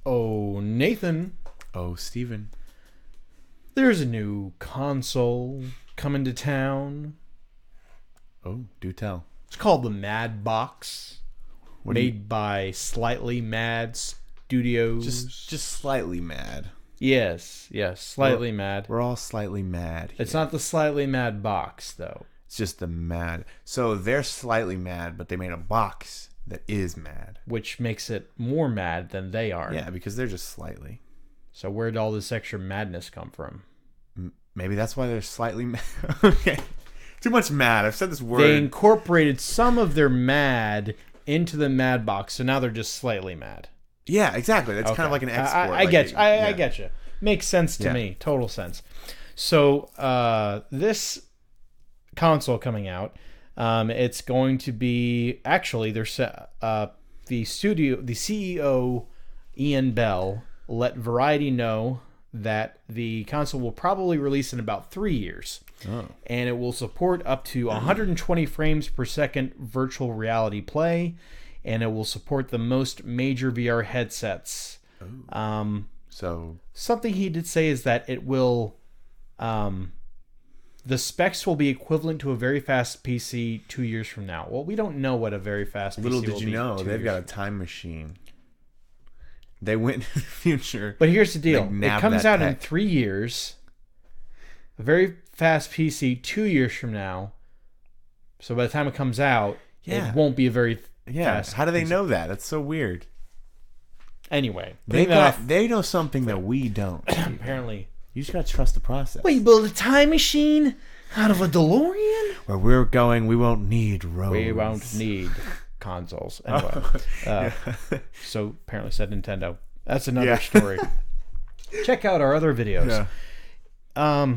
Oh, Nathan, Oh, Steven. there's a new console coming to town. Oh, do tell. It's called the Mad Box, What do you- made by Slightly Mad Studios. Just slightly mad. yes, Slightly Mad. We're all slightly mad here. It's not the Slightly Mad Box, though. It's just the mad. So they're slightly mad, but they made a box that is mad. Which makes it more mad than they are. Yeah, because they're just slightly. So where'd all this extra madness come from? Maybe that's why they're slightly mad. Okay. Too much mad. I've said this word. They incorporated some of their mad into the Mad Box, so now they're just slightly mad. Yeah, exactly. That's kind of like an export. I get you. I yeah. get you. Makes sense to Yeah. me. Total sense. So this console coming out, it's going to be actually the CEO Ian Bell let Variety know that the console will probably release in about 3 years. Oh. And it will support up to 120 frames per second virtual reality play, and it will support the most major VR headsets. So Something he did say is that it will, the specs will be equivalent to a very fast PC 2 years from now. Well, we don't know what a very fast PC little will did you be know, 2 they've years got a time machine. They went into the future. But here's the deal. They It nabbed comes that out in tech. 3 years. A very fast PC 2 years from now. So by the time it comes out, Yeah. it won't be a very Yeah. fast How do they PC. know that? That's so weird. Anyway, They know something that we don't. apparently. You just gotta trust the process. Wait, you build a time machine out of a DeLorean? Where we're going, we won't need roads. We won't need consoles. Anyway, so apparently said Nintendo. That's another Yeah. story. Check out our other videos. Yeah.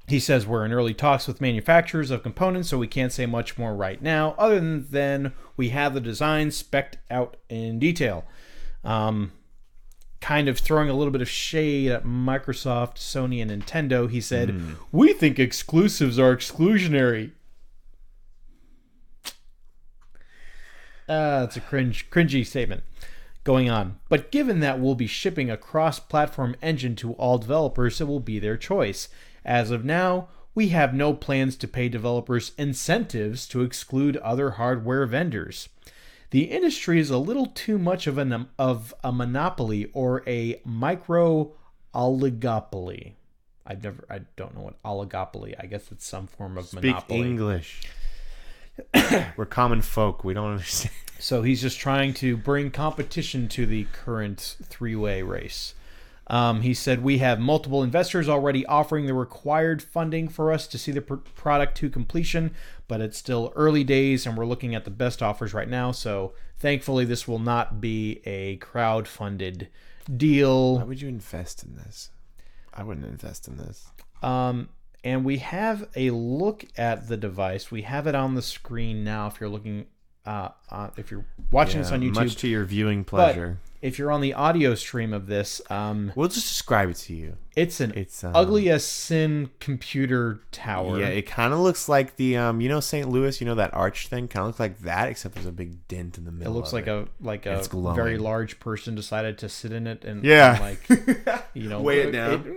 He says we're in early talks with manufacturers of components, so we can't say much more right now, other than we have the design spec'd out in detail. Kind of throwing a little bit of shade at Microsoft, Sony, and Nintendo, he said, "We think exclusives are exclusionary." That's a cringy statement going on. But given that we'll be shipping a cross-platform engine to all developers, it will be their choice. As of now, we have no plans to pay developers incentives to exclude other hardware vendors. The industry is a little too much of a monopoly or a micro oligopoly. I don't know what oligopoly. I guess it's some form of Speak monopoly. English. We're common folk. We don't understand. So he's just trying to bring competition to the current three-way race. He said, we have multiple investors already offering the required funding for us to see the product to completion, but it's still early days and we're looking at the best offers right now. So thankfully, this will not be a crowd-funded deal. Why would you invest in this? I wouldn't invest in this. And we have a look at the device. We have it on the screen now if you're looking, if you're watching this on YouTube. Much to your viewing pleasure. If you're on the audio stream of this, We'll just describe it to you. it's It's ugly as sin computer tower. Yeah, it kind of looks like the St. Louis, that arch thing, kind of looks like that, except there's a big dent in the It middle. looks like a It's glowing. very large person decided to sit in it and Yeah. and Weigh it down.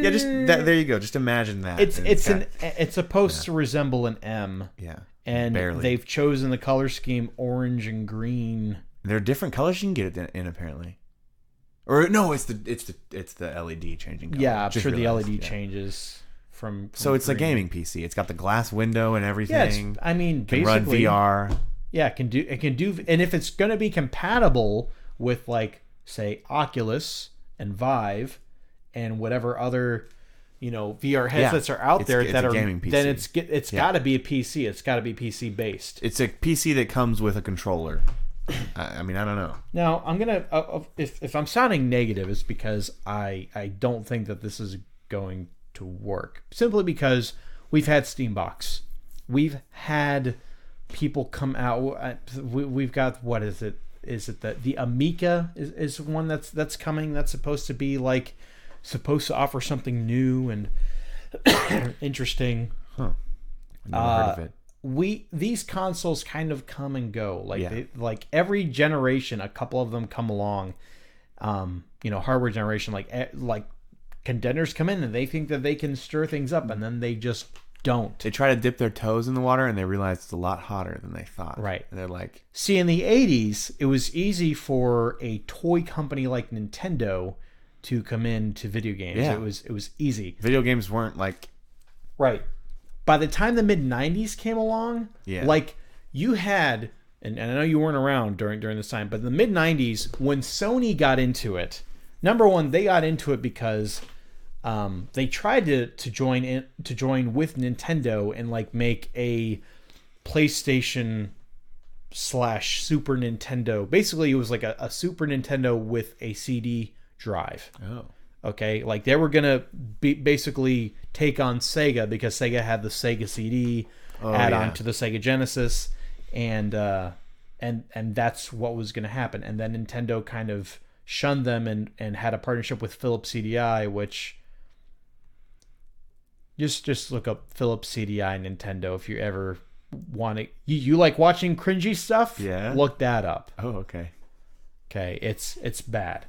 Yeah, just that. There you go. Just imagine that. And it's supposed to resemble an M, yeah, and barely. they've chosen the color scheme orange and green. There are different colors you can get it in apparently. Or no, it's the LED changing color. Yeah, I'm Just sure the realized, LED yeah. changes from So it's a green. gaming PC. It's got the glass window and Yeah, everything. I mean, Can run basically, VR. yeah, it can do, and if it's going to be compatible with, like, say, Oculus and Vive and whatever other, VR headsets are out there it's that a are gaming PC. then it's Yeah. got to be a PC. It's got to be PC based. It's a PC that comes with a controller. I mean, I don't know. Now, I'm gonna if I'm sounding negative, it's because I don't think that this is going to work. Simply because we've had Steambox, we've had people come out. We've got, what is it? Is it the Amiga is one that's coming? That's supposed to offer something new and interesting. Huh. I never heard of it. These consoles kind of come and go. Yeah. Like every generation, a couple of them come along. hardware generation, like contenders come in and they think that they can stir things up, and then they just don't. They try to dip their toes in the water, and they realize it's a lot hotter than they thought. Right. And they're like... See, in the 80s, it was easy for a toy company like Nintendo to come into video games. Yeah. It was easy. Video games weren't like... Right. By the time the mid-90s came along, Yeah. like, you had... And I know you weren't around during this time, but in the mid-90s, when Sony got into it, number one, they got into it because... they tried to join with Nintendo and like make a PlayStation / Super Nintendo. Basically, it was like a Super Nintendo with a CD drive. Oh. Okay, like they were gonna basically take on Sega because Sega had the Sega CD on to the Sega Genesis, and that's what was gonna happen. And then Nintendo kind of shunned them and had a partnership with Philips CDI, which just look up Philips CDI Nintendo if you ever want to. You like watching cringy stuff? Yeah. Look that up. Oh, okay. Okay, it's bad.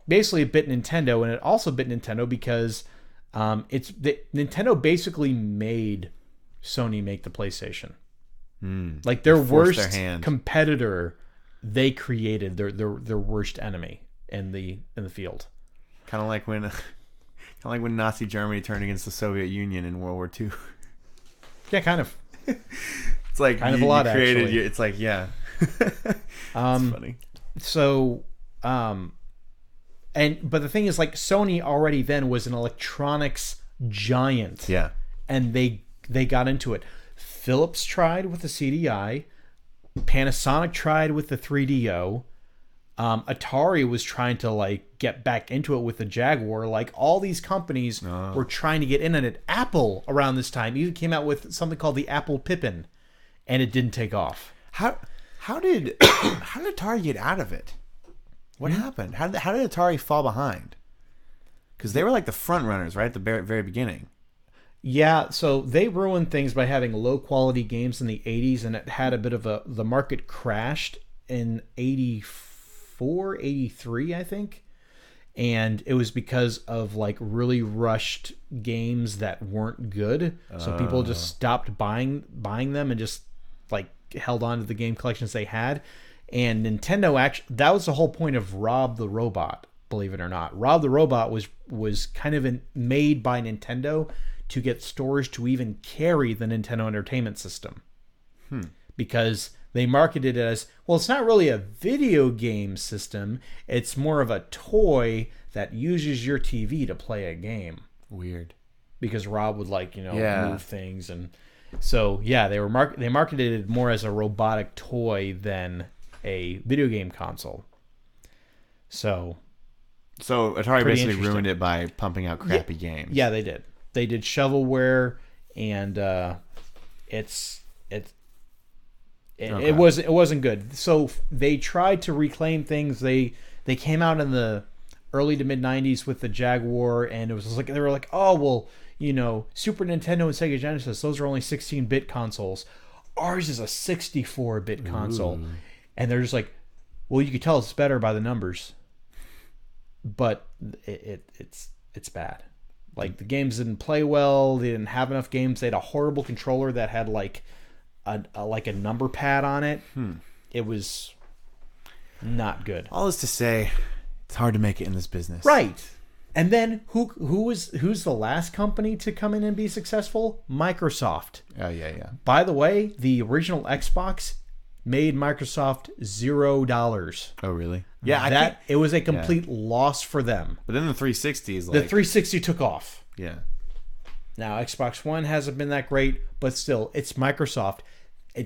Basically, it bit Nintendo, and it also bit Nintendo because Nintendo basically made Sony make the PlayStation. Like their worst competitor, they created their worst enemy in the field. Kind of like when Nazi Germany turned against the Soviet Union in World War II. Yeah, kind of. It's like kind of a lot, actually. It's like, yeah. It's funny. So, but the thing is, like, Sony already then was an electronics giant. Yeah. And they got into it. Philips tried with the CDI. Panasonic tried with the 3DO. Atari was trying to like get back into it with the Jaguar. Like all these companies were trying to get in on it. Apple around this time even came out with something called the Apple Pippin, and it didn't take off. How did Atari get out of it? What happened? How did Atari fall behind? Because they were like the front runners, right, at the very beginning. Yeah, so they ruined things by having low quality games in the 80s, and it had a bit of the market crashed in 84, 83, I think. And it was because of like really rushed games that weren't good. So people just stopped buying them and just like held on to the game collections they had. And Nintendo that was the whole point of Rob the Robot, believe it or not. Rob the Robot was kind of made by Nintendo to get stores to even carry the Nintendo Entertainment System. Because they marketed it as, well, it's not really a video game system. It's more of a toy that uses your TV to play a game. Weird. Because Rob would move things. And so, yeah, they marketed it more as a robotic toy than a video game console. So Atari basically ruined it by pumping out crappy games. Yeah, they did. They did shovelware, and it wasn't good. So they tried to reclaim things. They came out in the early to mid 90s with the Jaguar, and it was like they were like, oh well, Super Nintendo and Sega Genesis, those are only 16-bit consoles. Ours is a 64-bit console. And they're just like, well, you could tell it's better by the numbers, but it's bad. Like the games didn't play well. They didn't have enough games. They had a horrible controller that had like a number pad on it. It was not good. All is to say, it's hard to make it in this business, right? And then who's the last company to come in and be successful? Microsoft. Oh yeah. By the way, the original Xbox made Microsoft $0. Oh really? Yeah, it was a complete loss for them. But then the 360 is like... The 360 took off. Yeah. Now, Xbox One hasn't been that great, but still, it's Microsoft.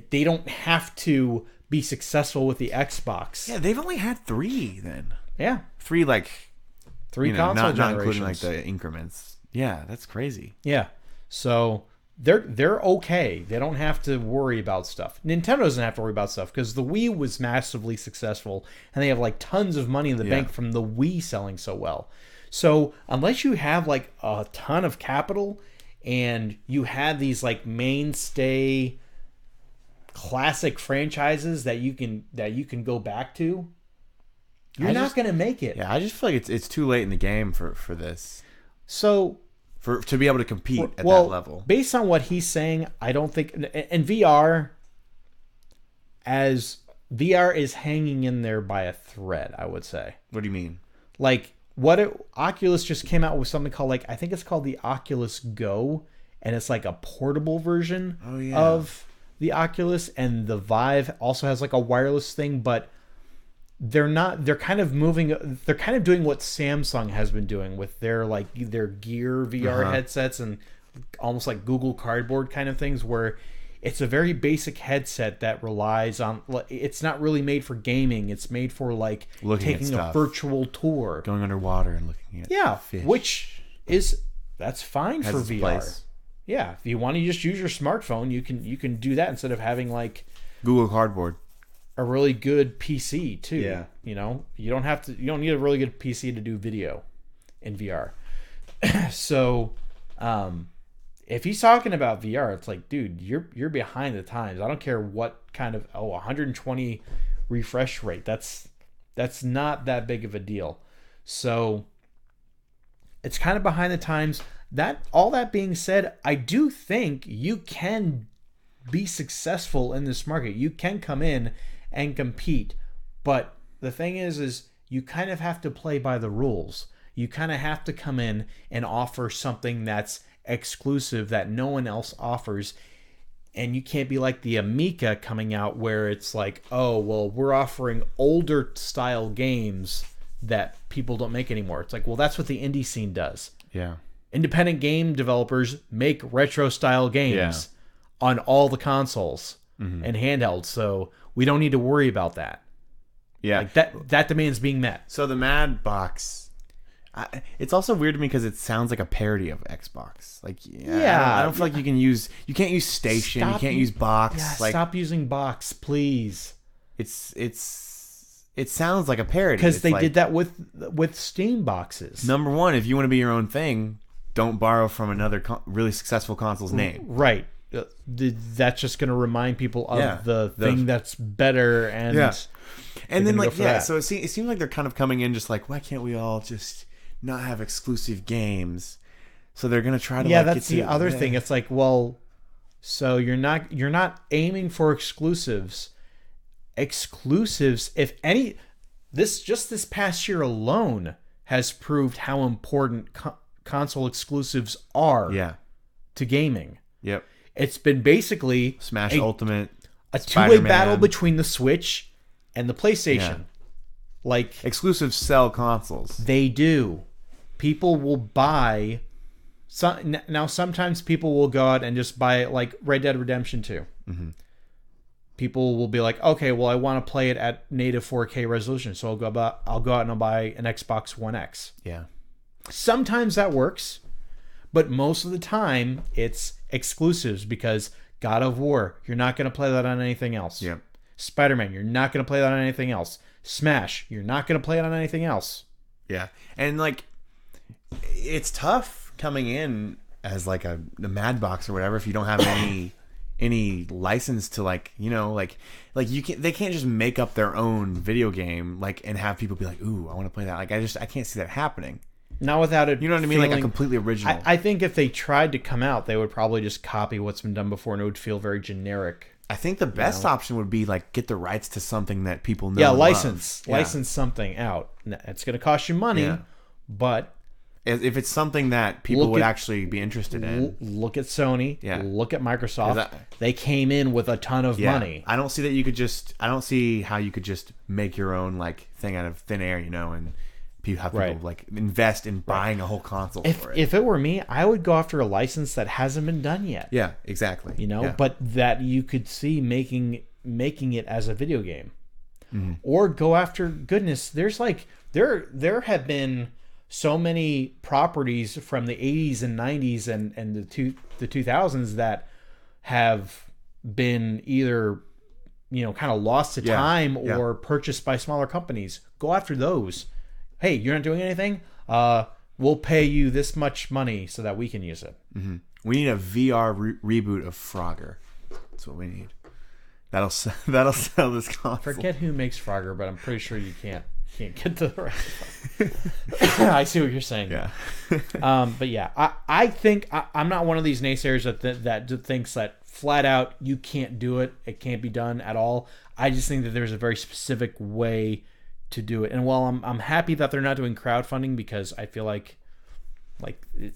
They don't have to be successful with the Xbox. Yeah, they've only had 3 then. Yeah. 3 console not generations. including like the increments. Yeah, that's crazy. Yeah. So they're okay. They don't have to worry about stuff. Nintendo doesn't have to worry about stuff because the Wii was massively successful, and they have like tons of money in the bank from the Wii selling so well. So unless you have like a ton of capital and you have these like mainstay classic franchises that you can go back to, You're not going to make it. Yeah, I just feel like it's too late in the game for this. So to be able to compete at that level. Based on what he's saying, I don't think in VR is hanging in there by a thread, I would say. What do you mean? Like Oculus just came out with something called I think it's called the Oculus Go, and it's like a portable version of the Oculus, and the Vive also has like a wireless thing, but they're kind of doing what Samsung has been doing with their Gear VR headsets and almost like Google Cardboard kind of things, where it's a very basic headset that relies on, it's not really made for gaming. It's made for like taking a virtual tour, going underwater and looking at fish. Which that's fine for VR. Place. Yeah, if you want to just use your smartphone, you can do that instead of having like Google Cardboard. A really good PC too. Yeah. You don't need a really good PC to do video in VR. So, if he's talking about VR, it's like, dude, you're behind the times. I don't care what kind of 120 refresh rate. That's not that big of a deal. So, it's kind of behind the times. All that being said, I do think you can be successful in this market. You can come in and compete, but the thing is you kind of have to play by the rules. You kind of have to come in and offer something that's exclusive that no one else offers, and you can't be like the Amiga coming out where it's like, oh well, we're offering older style games that people don't make anymore. It's like, well, that's what the indie scene does. Yeah, independent game developers make retro style games on all the consoles and handhelds, so we don't need to worry about that. Yeah, like that demand's being met. So the Mad Box, it's also weird to me because it sounds like a parody of Xbox. Like, I don't feel like you can't use Station, you can't use Box. Yeah, stop using Box, please. It sounds like a parody because they did that with Steam boxes. Number one, if you want to be your own thing, don't borrow from another really successful console's name. Right. That's just going to remind people of the thing that's better, and then so it seems like they're kind of coming in just like, why can't we all just not have exclusive games? So they're going to try to that's the other thing. It's like, well, so you're not aiming for exclusives, if any, this past year alone has proved how important console exclusives are to gaming. Yep. It's been basically Smash Ultimate, a two-way battle between the Switch and the PlayStation. Yeah. Like, exclusives sell consoles. They do. People will buy. Now, sometimes people will go out and just buy like Red Dead Redemption 2. Mm-hmm. People will be like, okay, well, I want to play it at native 4K resolution, so I'll go out and I'll buy an Xbox One X. Yeah. Sometimes that works, but most of the time it's exclusives, because God of War, you're not going to play that on anything else. Yep. Spider-Man, you're not going to play that on anything else. Smash, you're not going to play it on anything else. Yeah. And like, it's tough coming in as like the Mad Box or whatever if you don't have any license to they can't just make up their own video game and have people be like, ooh, I want to play that. Like, I can't see that happening. Not without it. You know what I mean? Like a completely original. I think if they tried to come out, they would probably just copy what's been done before, and it would feel very generic. I think the best option would be get the rights to something that people know. Yeah, license something out. It's going to cost you money, but if it's something that people would actually be interested in. Look at Sony. Yeah. Look at Microsoft. They came in with a ton of money. I don't see that you could just. I don't see how you could just make your own thing out of thin air, and have people invest in buying a whole console for it. If it were me, I would go after a license that hasn't been done yet. Yeah, exactly. But that you could see making it as a video game, or go after goodness. There's there have been so many properties from the 80s and 90s and the 2000s that have been either kind of lost to time or purchased by smaller companies. Go after those. Hey, you're not doing anything? We'll pay you this much money so that we can use it. Mm-hmm. We need a VR reboot of Frogger. That's what we need. That'll sell this console. Forget who makes Frogger, but I'm pretty sure you can't. can't get to the rest of it. I see what you're saying. Yeah. But yeah, I think I'm not one of these naysayers that thinks that flat out you can't do it. It can't be done at all. I just think that there's a very specific way to do it. And while I'm happy that they're not doing crowdfunding, because I feel like it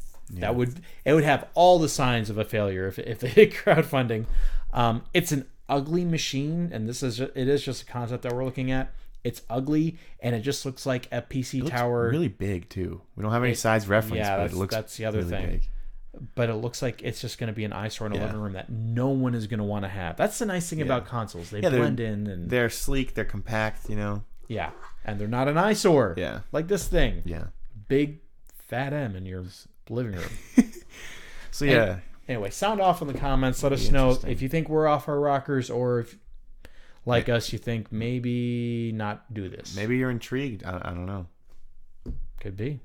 would have all the signs of a failure if they did crowdfunding. It's an ugly machine, and it is just a concept that we're looking at. It's ugly, and it just looks like a PC tower. Really big too. We don't have any size reference. Yeah, but it looks that's the other really thing. Big. But it looks like it's just going to be an eyesore in a living room that no one is going to want to have. That's the nice thing about consoles. They blend in, and they're sleek. They're compact. Yeah, and they're not an eyesore. Yeah, like this thing. Yeah, big fat M in your living room. So yeah. Anyway, sound off in the comments. Let us know if you think we're off our rockers, or if, like us, you think maybe not do this. Maybe you're intrigued. I don't know. Could be.